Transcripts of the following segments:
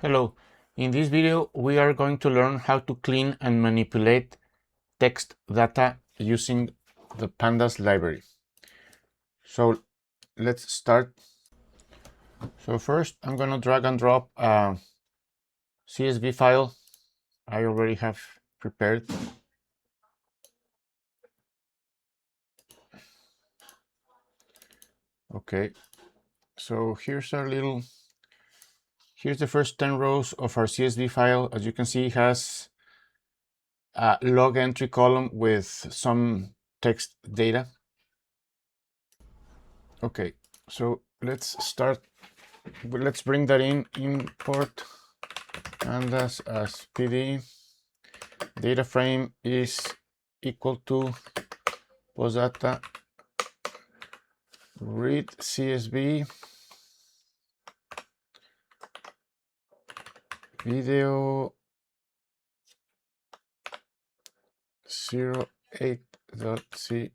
Hello, in this video we are going to learn how to clean and manipulate text data using the Pandas library. So let's start. So first I'm going to drag and drop a CSV file I already have prepared. Okay, so here's the first 10 rows of our CSV file. As you can see, it has a log entry column with some text data. Okay, so let's start. Let's bring that in. Import Pandas as PD. Data frame is equal to postdata read CSV video 08.csv.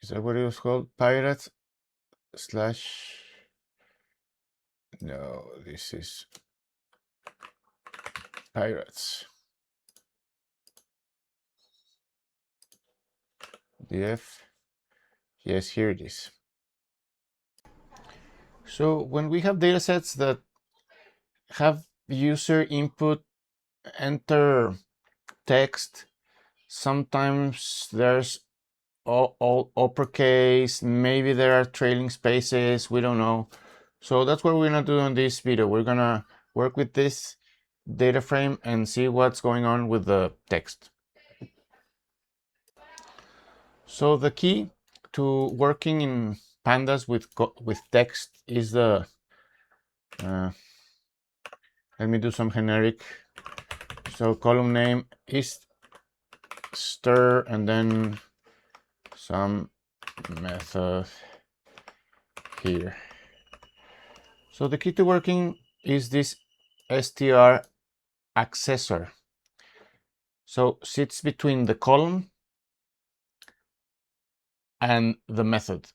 Is that what it was called? Pirate slash. No, this is pirates. df. Yes, here it is. So when we have datasets that have user input, enter text, sometimes there's all uppercase, maybe there are trailing spaces, we don't know. So that's what we're gonna do in this video. We're gonna work with this data frame and see what's going on with the text. So the key to working in Pandas with text is the let me do some generic. So column name is stir and then some method here. So the key to working is this str accessor. So sits between the column and the method.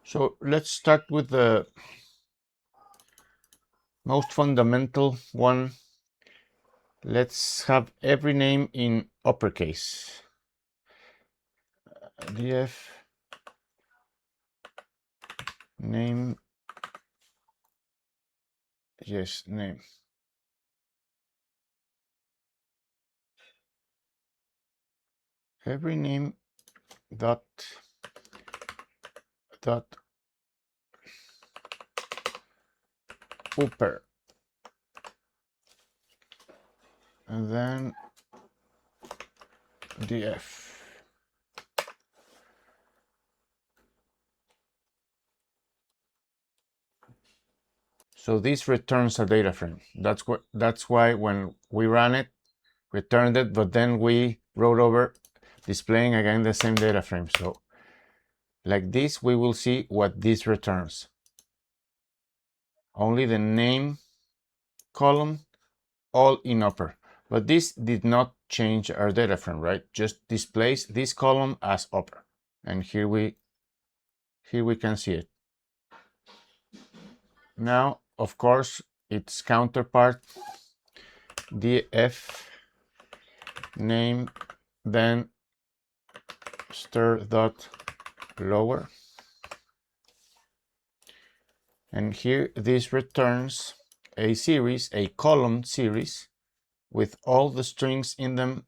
So let's start with the most fundamental one. Let's have every name in uppercase. df name, yes, name. Every name dot upper, and then df. So this returns a data frame. That's why when we ran it, returned it, but then we wrote over displaying again the same data frame. So like this, we will see what this returns. Only the name column, all in upper. But this did not change our data frame, right? Just displays this column as upper. And here we can see it. Now, of course, its counterpart, df name, then stir dot lower. And here this returns a series, a column series, with all the strings in them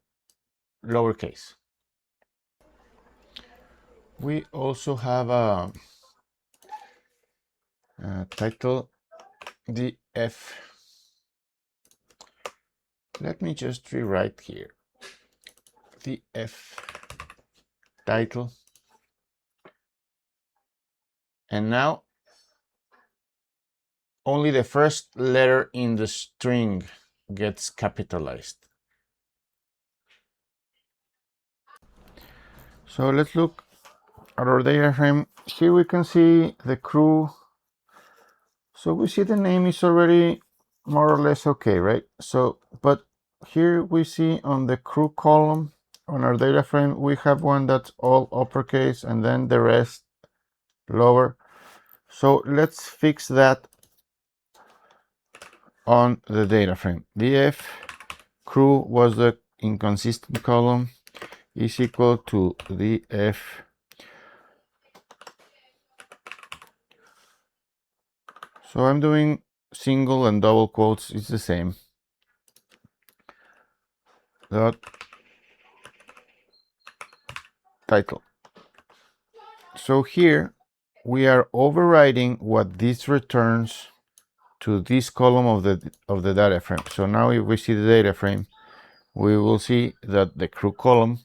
lowercase. We also have a title df. Let me just rewrite here. df title. And now only the first letter in the string gets capitalized. So let's look at our data frame. Here we can see the crew. So we see the name is already more or less okay, right? So, but here we see on the crew column on our data frame, we have one that's all uppercase and then the rest lower. So let's fix that on the data frame. Df crew was the inconsistent column is equal to df so I'm doing single and double quotes, it's the same. Dot title. So here we are overriding what this returns to this column of the data frame. So now if we see the data frame, we will see that the crew column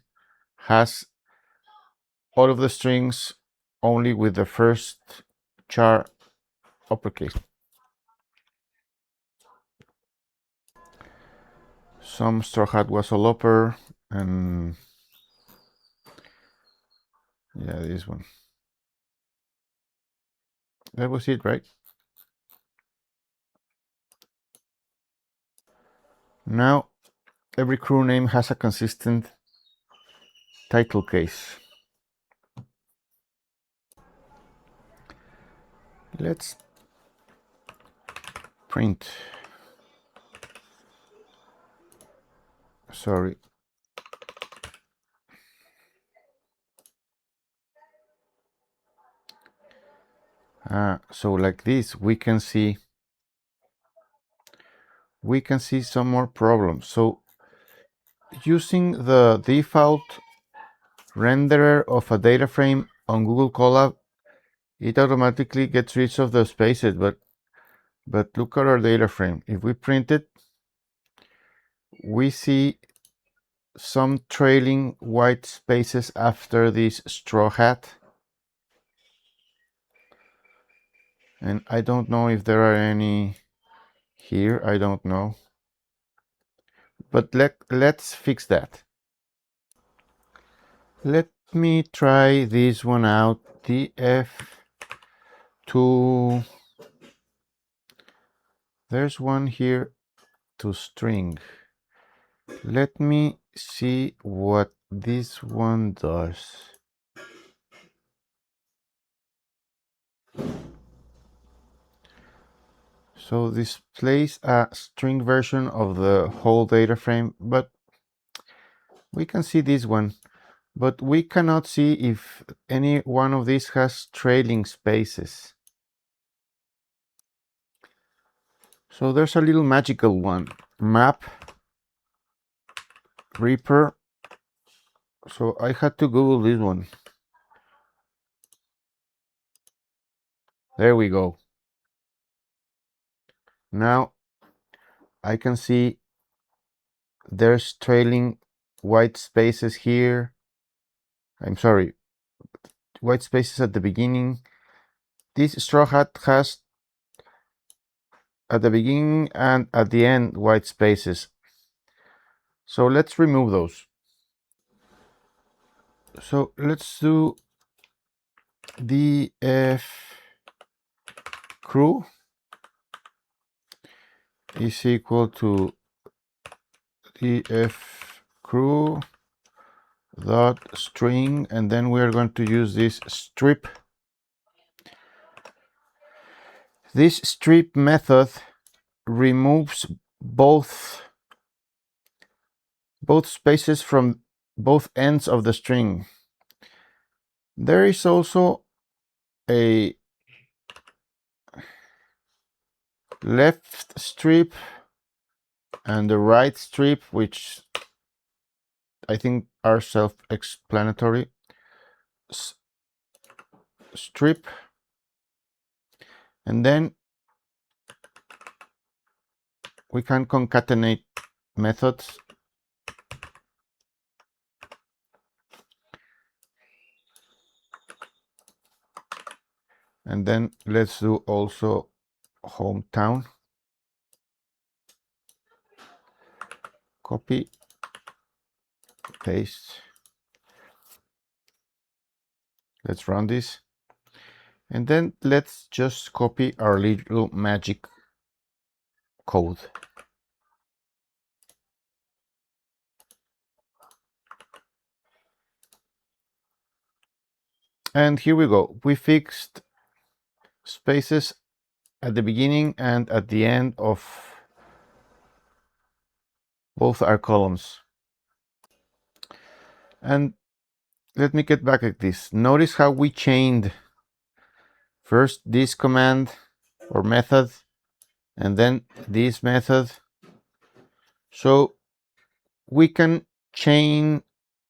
has all of the strings only with the first char uppercase. Some straw hat was all upper, and yeah, this one. That was it, right? Now every crew name has a consistent title case. Let's print. Sorry. So like this, we can see some more problems. So using the default renderer of a data frame on Google Colab, it automatically gets rid of the spaces, but look at our data frame. If we print it, we see some trailing white spaces after this straw hat. And I don't know if there are any here, I don't know. But let's fix that. Let me try this one out. df2. There's one here to string. Let me see what this one does. So displays a string version of the whole data frame, but we can see this one. But we cannot see if any one of these has trailing spaces. So there's a little magical one. Map Reaper. So I had to Google this one. There we go. Now I can see there's trailing white spaces here. I'm sorry, white spaces at the beginning. This straw hat has at the beginning and at the end white spaces. So let's remove those. So let's do df crew is equal to df crew dot string, and then we are going to use this strip. This strip method removes both spaces from both ends of the string. There is also a left strip and the right strip, which I think are self-explanatory. Strip, and then we can concatenate methods. And then let's do also hometown. Copy, paste. Let's run this. And then let's just copy our little magic code. And here we go. We fixed spaces at the beginning and at the end of both our columns. And let me get back at this. Notice how we chained first this command or method and then this method. So we can chain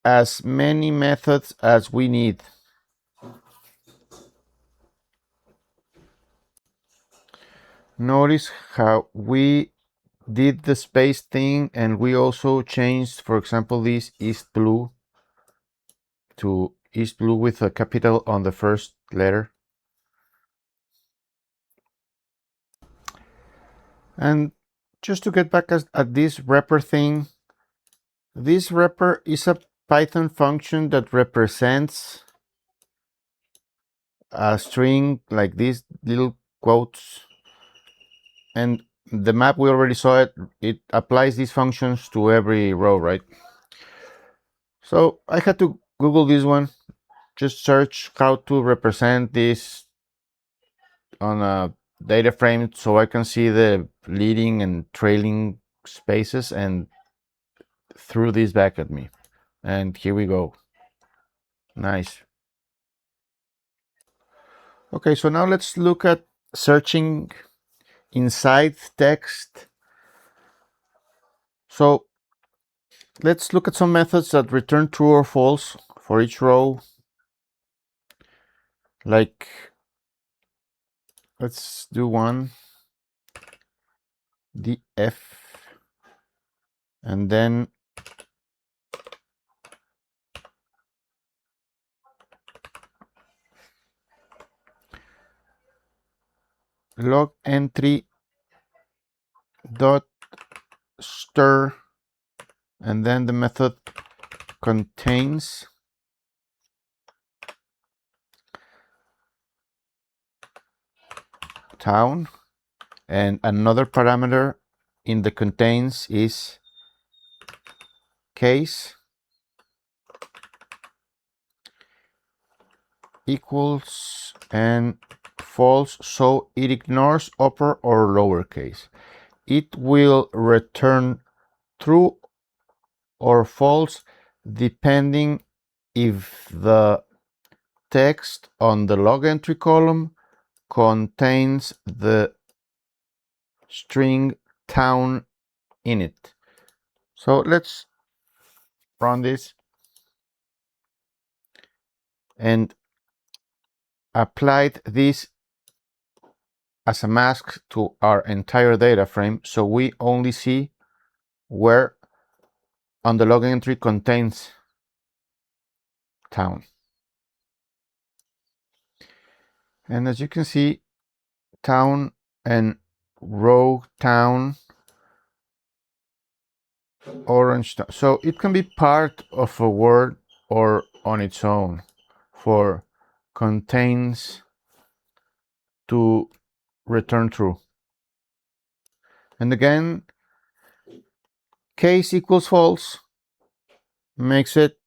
as many methods as we need. Notice how we did the space thing, and we also changed, for example, this East Blue to East Blue with a capital on the first letter. And just to get back at this wrapper thing, this wrapper is a Python function that represents a string like these little quotes, and the map, we already saw it. It applies these functions to every row, right? So I had to Google this one, just search how to represent this on a data frame so I can see the leading and trailing spaces, and threw this back at me. And here we go. Nice. Okay, so now let's look at searching inside text. So let's look at some methods that return true or false for each row. Like, let's do one, df, and then log entry dot stir, and then the method contains town, and another parameter in the contains is case equals and false, so it ignores upper or lowercase. It will return true or false depending if the text on the log entry column contains the string town in it. So let's run this and applied this as a mask to our entire data frame, so we only see where on the log entry contains town. And as you can see, town and row town, orange town. So it can be part of a word or on its own. For contains to return true. And again, case equals false makes it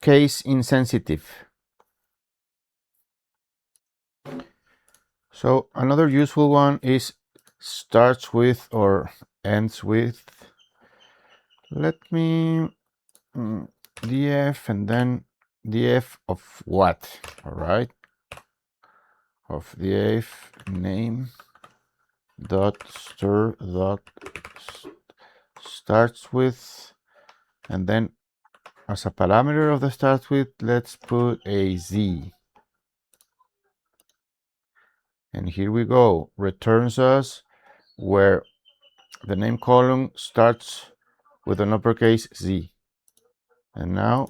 case insensitive. So another useful one is starts with or ends with. Let me df and then df of what? All right, of df name dot stir dot starts with, and then as a parameter of the starts with, let's put a z. And here we go, returns us where the name column starts with an uppercase Z. And now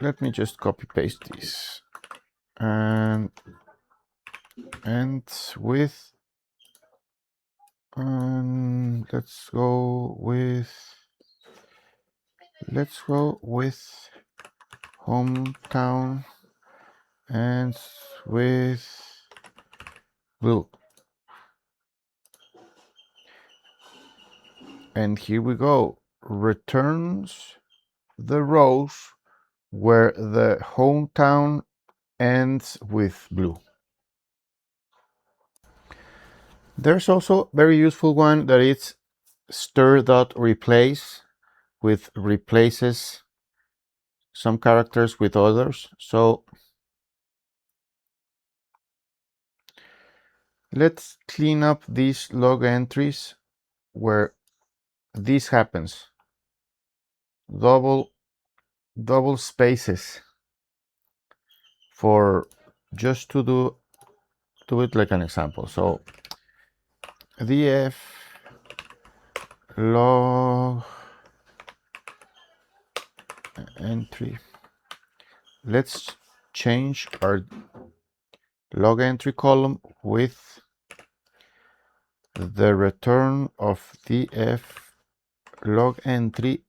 let me just copy paste this. And with, let's go with hometown and with blue. And here we go, returns the rows where the hometown ends with blue. There's also a very useful one that is stir.replace, which replaces some characters with others. So let's clean up these log entries where this happens. Double spaces for just to do it like an example. So df log entry. Let's change our log entry column with the return of df log entry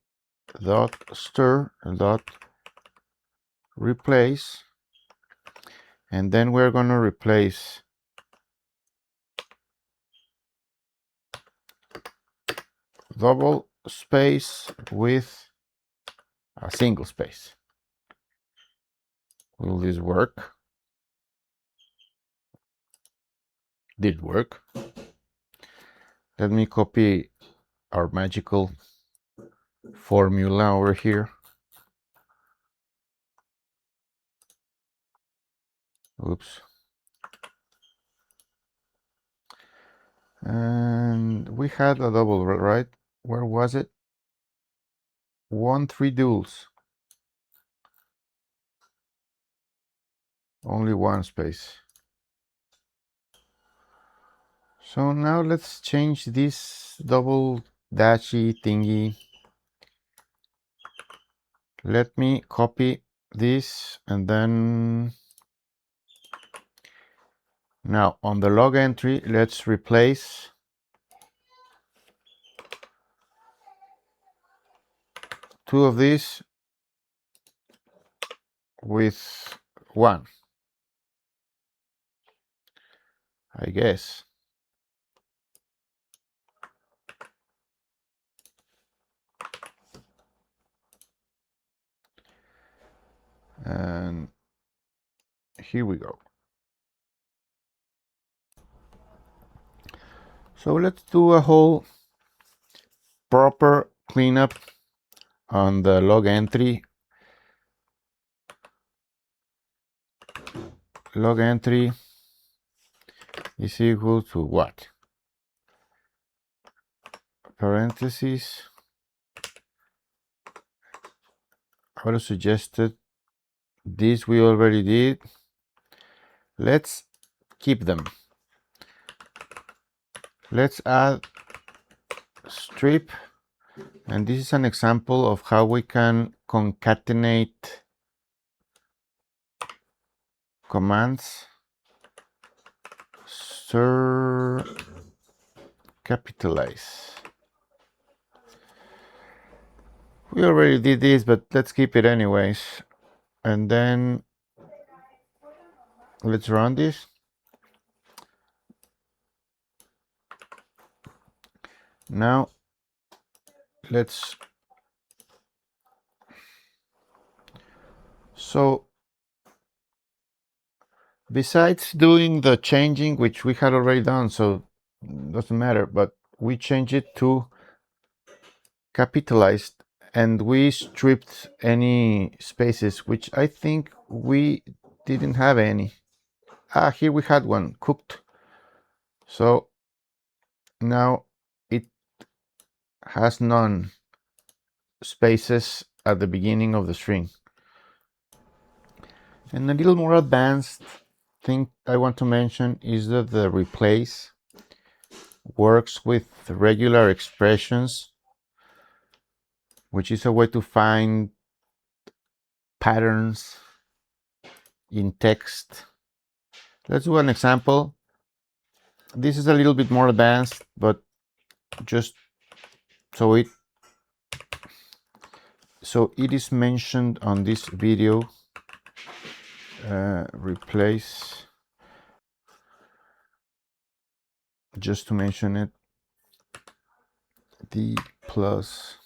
dot stir dot replace, and then we're going to replace double space with a single space. Will this work? Did work. Let me copy our magical formula over here. Oops. And we had a double, right? Where was it? 3 duels. Only one space. So now let's change this double dashy thingy. Let me copy this, and then now on the log entry, let's replace two of these with one, I guess. And here we go. So let's do a whole proper cleanup on the log entry. Log entry is equal to what? Parentheses. I would have suggested this we already did. Let's keep them. Let's add strip, and this is an example of how we can concatenate commands. Stir capitalize. We already did this, but let's keep it anyways. And then let's run this. Now let's, so besides doing the changing, which we had already done, so doesn't matter, but we change it to capitalized, and we stripped any spaces, which I think we didn't have any. Here we had one, cooked. So now it has none spaces at the beginning of the string. And a little more advanced thing I want to mention is that the replace works with regular expressions, which is a way to find patterns in text. Let's do an example. This is a little bit more advanced, but just so it is mentioned on this video. Replace, just to mention it, d plus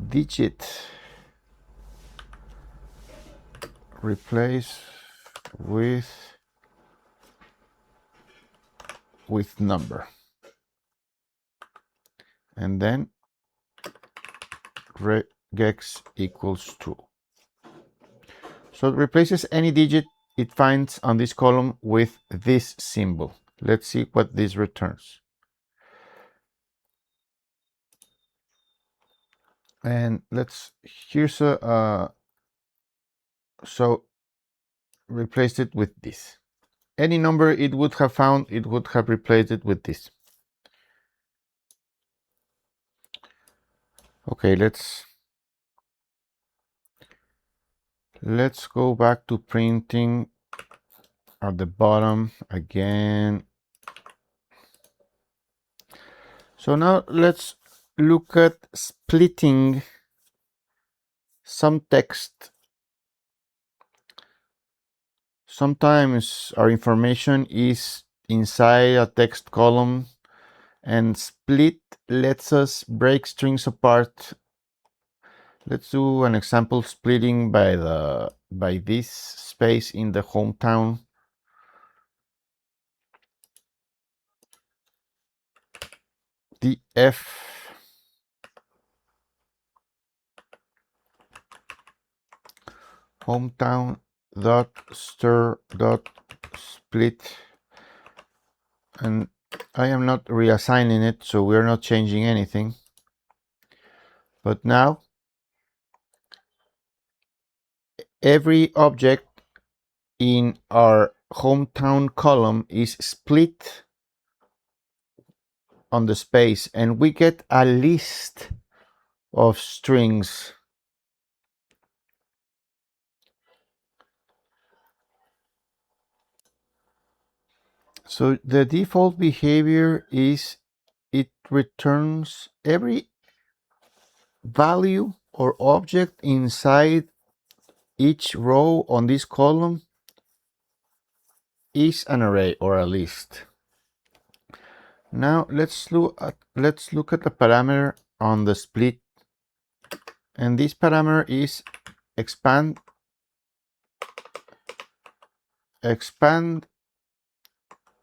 digit replace with number, and then regex equals true. So it replaces any digit it finds on this column with this symbol. Let's see what this returns. And here's a, so replace it with this. Any number it would have found, it would have replaced it with this. Okay, let's go back to printing at the bottom again. So now let's look at splitting some text. Sometimes our information is inside a text column, and split lets us break strings apart. Let's do an example splitting by this space in the hometown. df hometown dot stir dot split, and I am not reassigning it, so we're not changing anything. But now every object in our hometown column is split on the space, and we get a list of strings. So the default behavior is it returns every value or object inside each row on this column is an array or a list. Now let's look at the parameter on the split, and this parameter is expand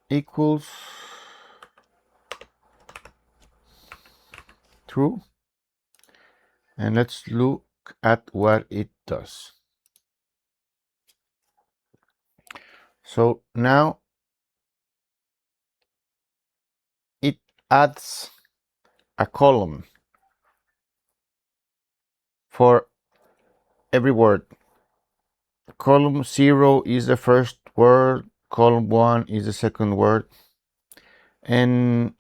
equals true, and let's look at what it does. So now it adds a column for every word. Column 0 is the first word, column 1 is the second word, and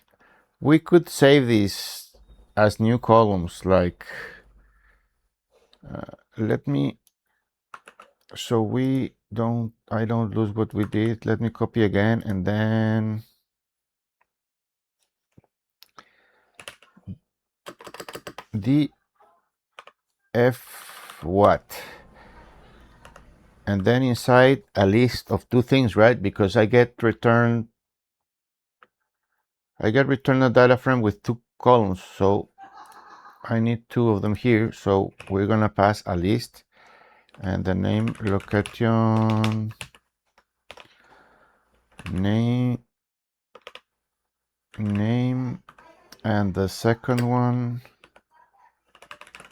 we could save these as new columns, like let me, so I don't lose what we did. Let me copy again, and then df what, and then inside a list of two things, right? Because I get returned a data frame with two columns, so I need two of them here. So we're gonna pass a list and the name location name and the second one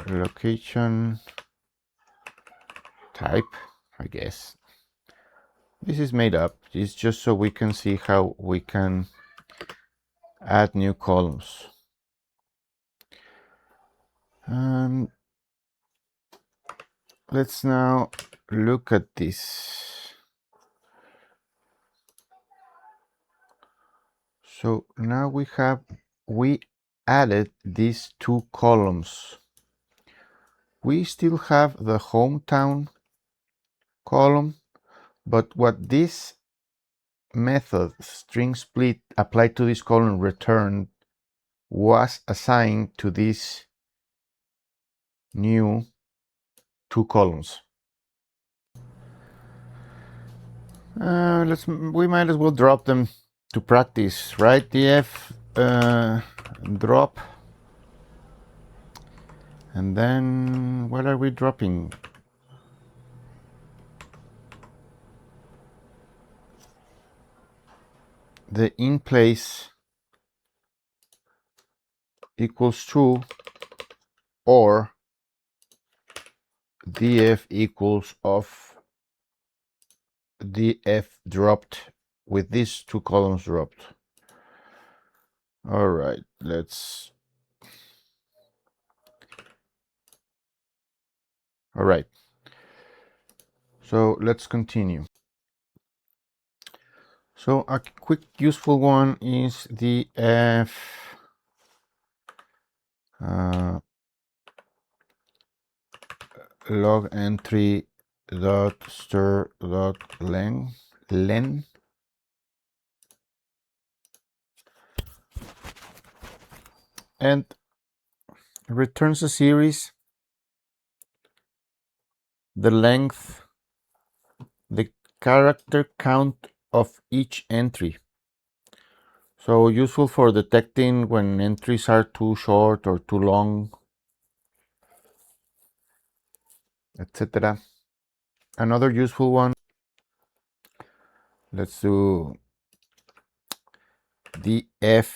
location type, I guess. This is made up. It's just so we can see how we can add new columns. And let's now look at this. So now we added these two columns. We still have the hometown column, but what this method string split applied to this column returned was assigned to these new two columns. We might as well drop them to practice, right? df drop, And then what are we dropping? The in place equals true, or df equals of df dropped with these two columns dropped. All right, all right. So let's continue. So a quick useful one is the f log entry dot stir dot len, and returns a series, the length, the character count of each entry. So useful for detecting when entries are too short or too long, etc. Another useful one, let's do df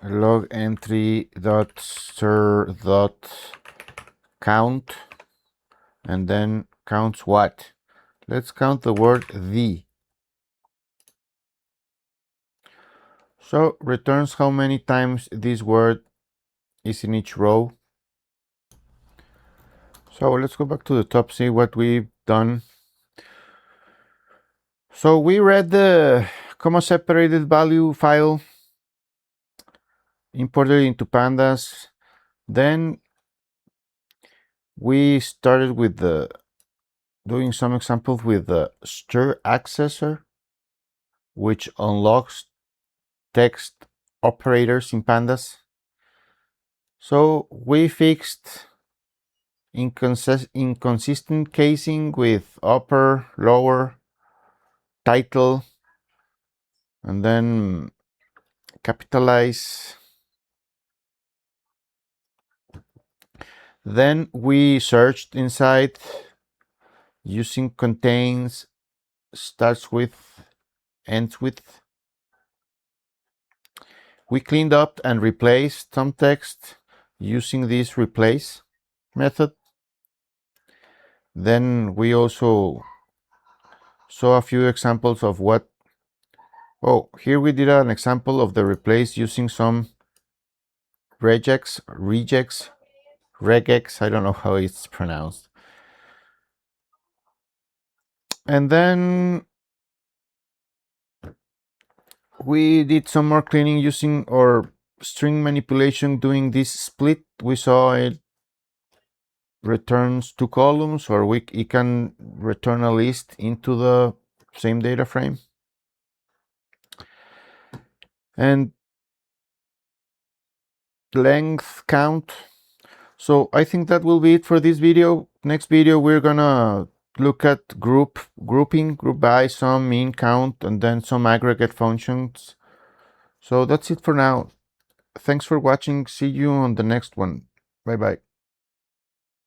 log entry dot stir dot count, and then counts what? Let's count the word the. So returns how many times this word is in each row. So let's go back to the top, see what we've done. So we read the comma separated value file, imported into Pandas. Then we started with doing some examples with the stir accessor, which unlocks text operators in Pandas. So we fixed inconsistent casing with upper, lower, title, and then capitalize. Then we searched inside using contains, startswith, endswith. We cleaned up and replaced some text using this replace method. Then we also saw a few examples of what. Oh, here we did an example of the replace using some regex, I don't know how it's pronounced. And then we did some more cleaning using our string manipulation doing this split. We saw it returns two columns, or it can return a list into the same data frame. And length count. So I think that will be it for this video. Next video we're gonna look at group by, some mean count, and then some aggregate functions. So that's it for now. Thanks for watching. See you on the next one. Bye bye.